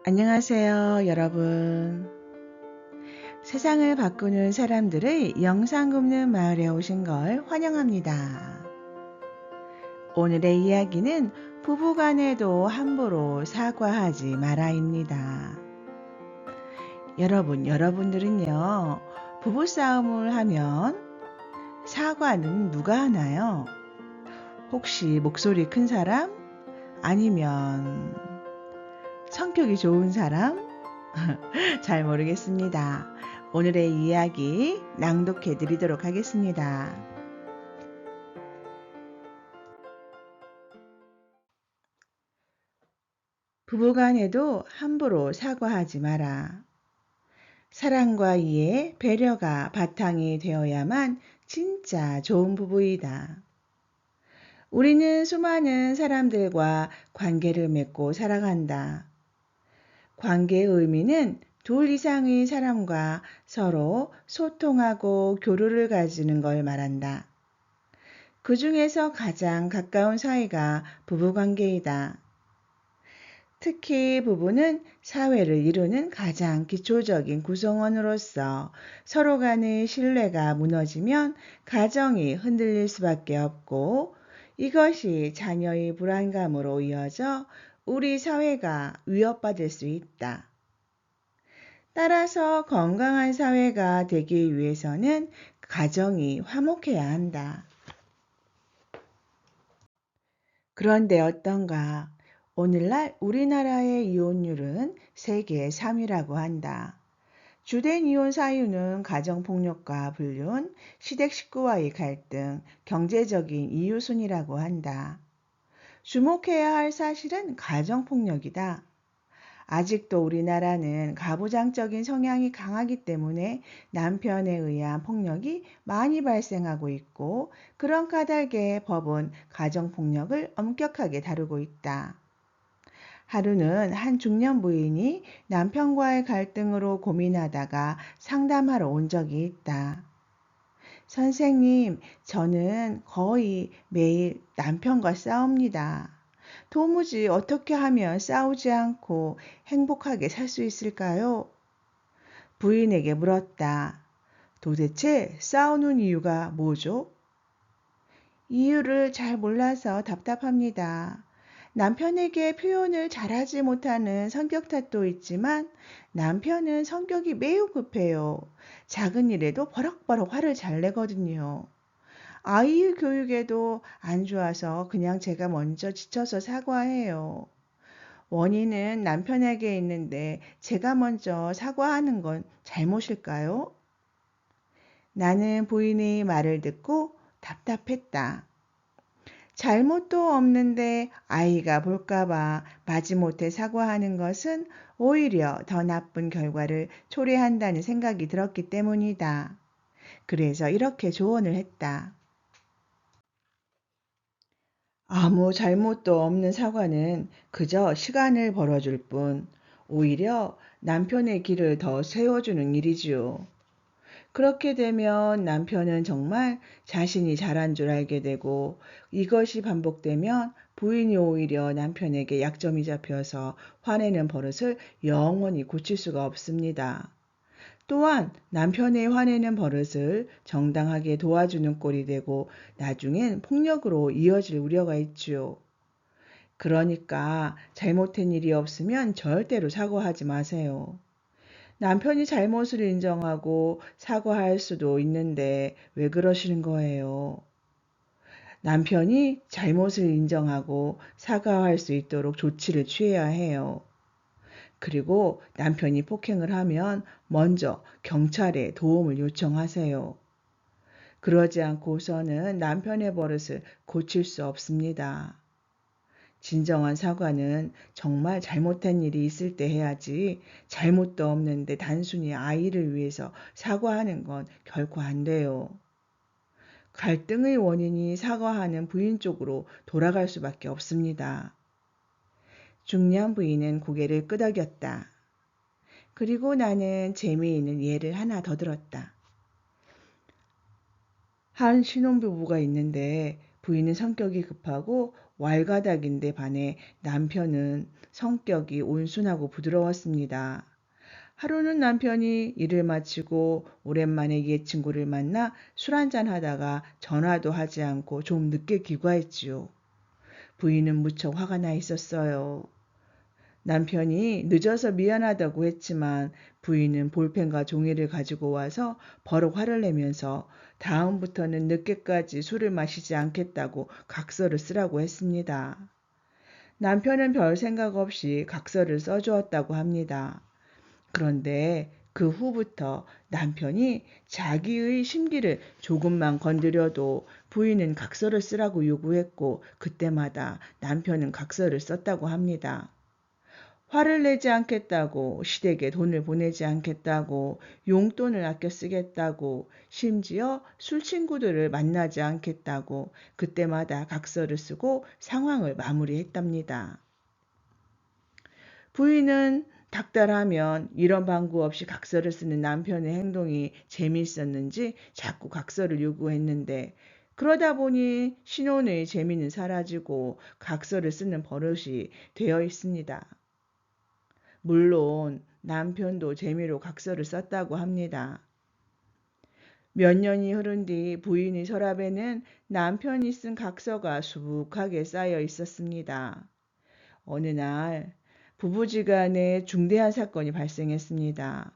안녕하세요, 여러분. 세상을 바꾸는 사람들의 영상 굽는 마을에 오신 걸 환영합니다. 오늘의 이야기는 부부간에도 함부로 사과하지 마라입니다. 여러분들은요, 부부싸움을 하면 사과는 누가 하나요? 혹시 목소리 큰 사람? 아니면 성격이 좋은 사람? 잘 모르겠습니다. 오늘의 이야기 낭독해 드리도록 하겠습니다. 부부간에도 함부로 사과하지 마라. 사랑과 이해, 배려가 바탕이 되어야만 진짜 좋은 부부이다. 우리는 수많은 사람들과 관계를 맺고 살아간다. 관계의 의미는 둘 이상의 사람과 서로 소통하고 교류를 가지는 걸 말한다. 그 중에서 가장 가까운 사이가 부부관계이다. 특히 부부는 사회를 이루는 가장 기초적인 구성원으로서 서로 간의 신뢰가 무너지면 가정이 흔들릴 수밖에 없고 이것이 자녀의 불안감으로 이어져 우리 사회가 위협받을 수 있다. 따라서 건강한 사회가 되기 위해서는 가정이 화목해야 한다. 그런데 어떤가? 오늘날 우리나라의 이혼율은 세계 3위라고 한다. 주된 이혼 사유는 가정폭력과 불륜, 시댁 식구와의 갈등, 경제적인 이유 순이라고 한다. 주목해야 할 사실은 가정폭력이다. 아직도 우리나라는 가부장적인 성향이 강하기 때문에 남편에 의한 폭력이 많이 발생하고 있고 그런 까닭에 법은 가정폭력을 엄격하게 다루고 있다. 하루는 한 중년 부인이 남편과의 갈등으로 고민하다가 상담하러 온 적이 있다. 선생님, 저는 거의 매일 남편과 싸웁니다. 도무지 어떻게 하면 싸우지 않고 행복하게 살 수 있을까요? 부인에게 물었다. 도대체 싸우는 이유가 뭐죠? 이유를 잘 몰라서 답답합니다. 남편에게 표현을 잘하지 못하는 성격 탓도 있지만 남편은 성격이 매우 급해요. 작은 일에도 버럭버럭 화를 잘 내거든요. 아이 교육에도 안 좋아서 그냥 제가 먼저 지쳐서 사과해요. 원인은 남편에게 있는데 제가 먼저 사과하는 건 잘못일까요? 나는 부인의 말을 듣고 답답했다. 잘못도 없는데 아이가 볼까봐 마지못해 사과하는 것은 오히려 더 나쁜 결과를 초래한다는 생각이 들었기 때문이다. 그래서 이렇게 조언을 했다. 아무 잘못도 없는 사과는 그저 시간을 벌어줄 뿐, 오히려 남편의 길을 더 세워주는 일이지요. 그렇게 되면 남편은 정말 자신이 잘한 줄 알게 되고, 이것이 반복되면 부인이 오히려 남편에게 약점이 잡혀서 화내는 버릇을 영원히 고칠 수가 없습니다. 또한 남편의 화내는 버릇을 정당하게 도와주는 꼴이 되고 나중엔 폭력으로 이어질 우려가 있지요. 그러니까 잘못된 일이 없으면 절대로 사과하지 마세요. 남편이 잘못을 인정하고 사과할 수도 있는데 왜 그러시는 거예요? 남편이 잘못을 인정하고 사과할 수 있도록 조치를 취해야 해요. 그리고 남편이 폭행을 하면 먼저 경찰에 도움을 요청하세요. 그러지 않고서는 남편의 버릇을 고칠 수 없습니다. 진정한 사과는 정말 잘못한 일이 있을 때 해야지 잘못도 없는데 단순히 아이를 위해서 사과하는 건 결코 안 돼요. 갈등의 원인이 사과하는 부인 쪽으로 돌아갈 수밖에 없습니다. 중년 부인은 고개를 끄덕였다. 그리고 나는 재미있는 예를 하나 더 들었다. 한 신혼부부가 있는데 부인은 성격이 급하고 왈가닥인데 반해 남편은 성격이 온순하고 부드러웠습니다. 하루는 남편이 일을 마치고 오랜만에 옛 친구를 만나 술 한잔 하다가 전화도 하지 않고 좀 늦게 귀가했지요. 부인은 무척 화가 나 있었어요. 남편이 늦어서 미안하다고 했지만 부인은 볼펜과 종이를 가지고 와서 버럭 화를 내면서 다음부터는 늦게까지 술을 마시지 않겠다고 각서를 쓰라고 했습니다. 남편은 별 생각 없이 각서를 써주었다고 합니다. 그런데 그 후부터 남편이 자기의 심기를 조금만 건드려도 부인은 각서를 쓰라고 요구했고 그때마다 남편은 각서를 썼다고 합니다. 화를 내지 않겠다고, 시댁에 돈을 보내지 않겠다고, 용돈을 아껴 쓰겠다고, 심지어 술 친구들을 만나지 않겠다고 그때마다 각서를 쓰고 상황을 마무리했답니다. 부인은 닥달하면 이런 방구 없이 각서를 쓰는 남편의 행동이 재미있었는지 자꾸 각서를 요구했는데 그러다 보니 신혼의 재미는 사라지고 각서를 쓰는 버릇이 되어 있습니다. 물론 남편도 재미로 각서를 썼다고 합니다. 몇 년이 흐른 뒤 부인의 서랍에는 남편이 쓴 각서가 수북하게 쌓여 있었습니다. 어느 날 부부지간에 중대한 사건이 발생했습니다.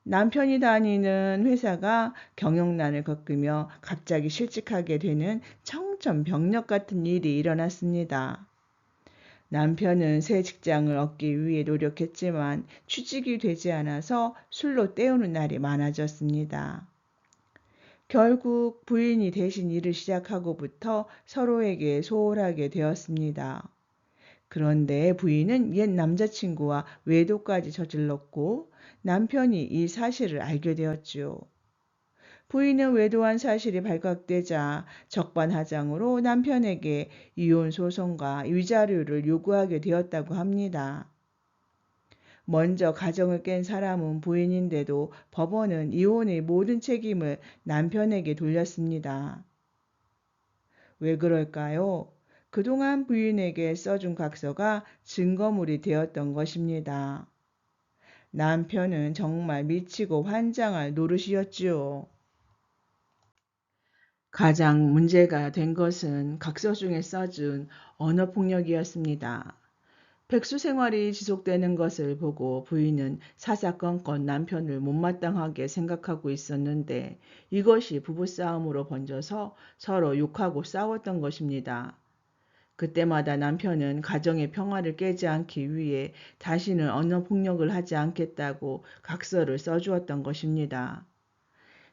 남편이 다니는 회사가 경영난을 겪으며 갑자기 실직하게 되는 청천벽력 같은 일이 일어났습니다. 남편은 새 직장을 얻기 위해 노력했지만 취직이 되지 않아서 술로 때우는 날이 많아졌습니다. 결국 부인이 대신 일을 시작하고부터 서로에게 소홀하게 되었습니다. 그런데 부인은 옛 남자친구와 외도까지 저질렀고 남편이 이 사실을 알게 되었지요. 부인은 외도한 사실이 발각되자 적반하장으로 남편에게 이혼 소송과 위자료를 요구하게 되었다고 합니다. 먼저 가정을 깬 사람은 부인인데도 법원은 이혼의 모든 책임을 남편에게 돌렸습니다. 왜 그럴까요? 그동안 부인에게 써준 각서가 증거물이 되었던 것입니다. 남편은 정말 미치고 환장할 노릇이었지요. 가장 문제가 된 것은 각서 중에 써준 언어폭력이었습니다. 백수 생활이 지속되는 것을 보고 부인은 사사건건 남편을 못마땅하게 생각하고 있었는데 이것이 부부싸움으로 번져서 서로 욕하고 싸웠던 것입니다. 그때마다 남편은 가정의 평화를 깨지 않기 위해 다시는 언어폭력을 하지 않겠다고 각서를 써주었던 것입니다.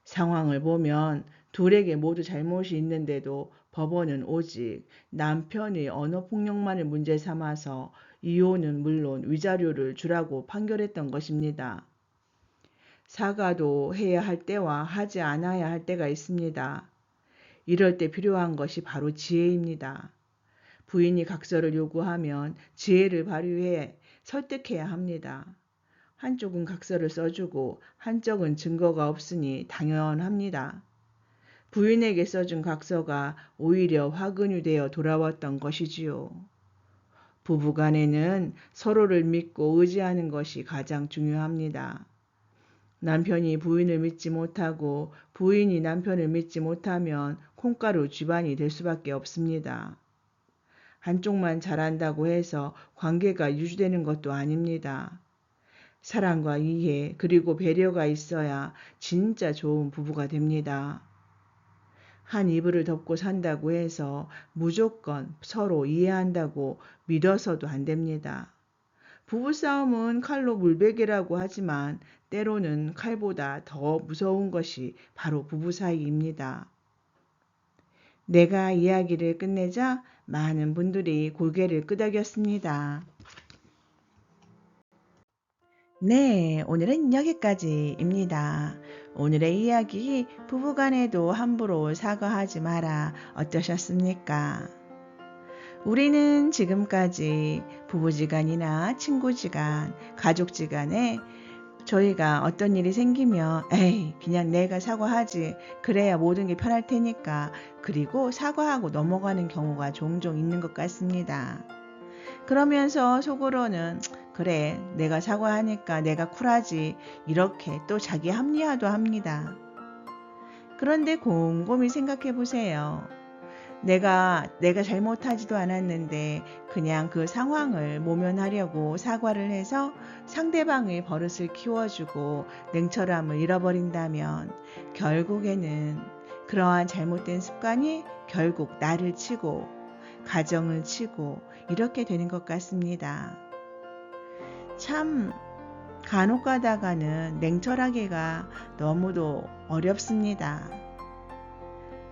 상황을 보면 둘에게 모두 잘못이 있는데도 법원은 오직 남편의 언어폭력만을 문제 삼아서 이혼은 물론 위자료를 주라고 판결했던 것입니다. 사과도 해야 할 때와 하지 않아야 할 때가 있습니다. 이럴 때 필요한 것이 바로 지혜입니다. 부인이 각서를 요구하면 지혜를 발휘해 설득해야 합니다. 한쪽은 각서를 써주고 한쪽은 증거가 없으니 당연합니다. 부인에게 써준 각서가 오히려 화근이 되어 돌아왔던 것이지요. 부부간에는 서로를 믿고 의지하는 것이 가장 중요합니다. 남편이 부인을 믿지 못하고 부인이 남편을 믿지 못하면 콩가루 쥐반이 될 수밖에 없습니다. 한쪽만 잘한다고 해서 관계가 유지되는 것도 아닙니다. 사랑과 이해 그리고 배려가 있어야 진짜 좋은 부부가 됩니다. 한 이불을 덮고 산다고 해서 무조건 서로 이해한다고 믿어서도 안 됩니다. 부부싸움은 칼로 물베기라고 하지만 때로는 칼보다 더 무서운 것이 바로 부부 사이입니다. 내가 이야기를 끝내자 많은 분들이 고개를 끄덕였습니다. 네, 오늘은 여기까지입니다. 오늘의 이야기 부부간에도 함부로 사과하지 마라 어떠셨습니까? 우리는 지금까지 부부지간이나 친구지간, 가족지간에 저희가 어떤 일이 생기면 에이 그냥 내가 사과하지 그래야 모든 게 편할 테니까 그리고 사과하고 넘어가는 경우가 종종 있는 것 같습니다. 그러면서 속으로는 그래 내가 사과하니까 내가 쿨하지 이렇게 또 자기 합리화도 합니다. 그런데 곰곰이 생각해 보세요. 내가 잘못하지도 않았는데 그냥 그 상황을 모면하려고 사과를 해서 상대방의 버릇을 키워주고 냉철함을 잃어버린다면 결국에는 그러한 잘못된 습관이 결국 나를 치고 가정을 치고 이렇게 되는 것 같습니다. 참 간혹 가다가는 냉철하기가 너무도 어렵습니다.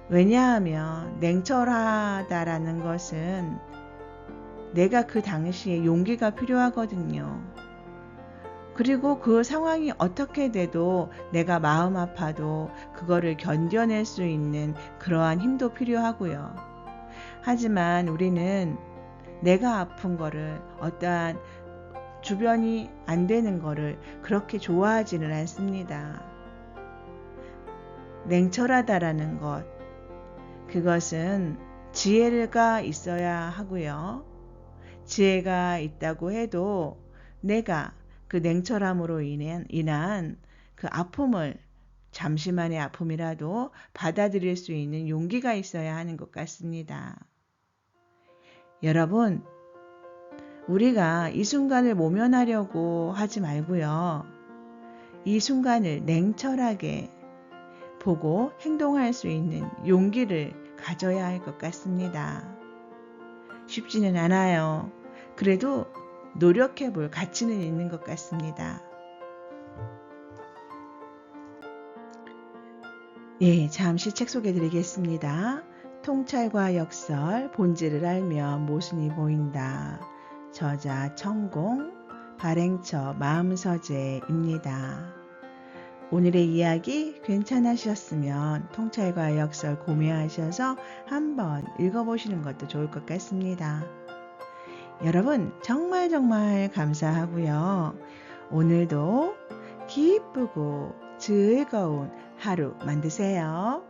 왜냐하면 냉철하다라는 것은 내가 그 당시에 용기가 필요하거든요. 그리고 그 상황이 어떻게 돼도 내가 마음 아파도 그거를 견뎌낼 수 있는 그러한 힘도 필요하고요. 하지만 우리는 내가 아픈 거를 어떠한 주변이 안 되는 거를 그렇게 좋아하지는 않습니다. 냉철하다라는 것, 그것은 지혜가 있어야 하고요. 지혜가 있다고 해도 내가 그 냉철함으로 인한 그 아픔을 잠시만의 아픔이라도 받아들일 수 있는 용기가 있어야 하는 것 같습니다. 여러분, 우리가 이 순간을 모면하려고 하지 말고요. 이 순간을 냉철하게 보고 행동할 수 있는 용기를 가져야 할 것 같습니다. 쉽지는 않아요. 그래도 노력해 볼 가치는 있는 것 같습니다. 예, 잠시 책 소개해 드리겠습니다. 통찰과 역설, 본질을 알면 모순이 보인다. 저자 천공, 발행처 마음서재입니다. 오늘의 이야기 괜찮으셨으면 통찰과 역설 구매하셔서 한번 읽어보시는 것도 좋을 것 같습니다. 여러분 정말 감사하고요. 오늘도 기쁘고 즐거운 하루 만드세요.